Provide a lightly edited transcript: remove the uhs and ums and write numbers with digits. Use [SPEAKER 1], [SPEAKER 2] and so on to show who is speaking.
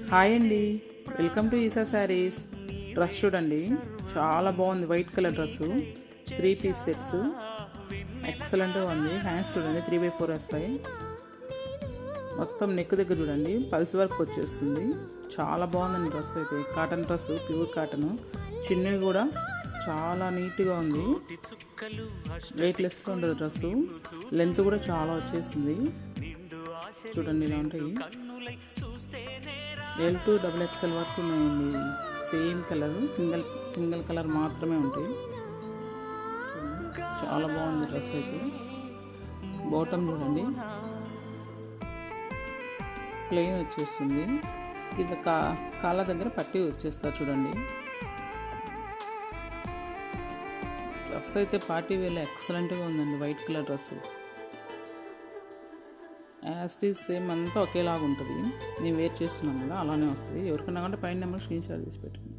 [SPEAKER 1] Hi అండి, welcome to Eesa Sarees. Dress చూడండి, చాలా బాగుంది. White colour dress, 3 piece sets, ఎక్సలెంట్గా ఉంది. హ్యాండ్స్ చూడండి 3/4 వస్తాయి. మొత్తం నెక్ దగ్గర చూడండి పల్స్ వర్క్ వచ్చేస్తుంది. చాలా బాగుందండి డ్రెస్ అయితే. Cotton dress, pure cotton. చిన్నవి కూడా చాలా నీట్గా ఉంది. వెయిట్లెస్గా ఉంటుంది డ్రెస్సు. లెంత్ కూడా చాలా వచ్చేసింది. చూడండి ఇలా ఉంటాయి. L2 XXL వరకు ఉన్నాయండి. సేమ్ కలర్, సింగిల్ కలర్ మాత్రమే ఉంటాయి. చాలా బాగుంది డ్రెస్ అయితే. బాటమ్ చూడండి ప్లెయిన్ వచ్చేస్తుంది. కింద కాళ్ళ దగ్గర పట్టి వచ్చేస్తారు చూడండి. డ్రెస్ అయితే పార్టీ వేళ ఎక్సలెంట్గా ఉందండి. వైట్ కలర్ డ్రెస్ యాస్టీస్ సేమ్ అంతా ఒకేలాగా ఉంటుంది. నేను వేర్ చేస్తున్నాను కదా, అలానే వస్తుంది. ఎవరికన్నా కంటే పైన నెంబర్ స్క్రీన్ షాట్ తీసి పెట్టండి.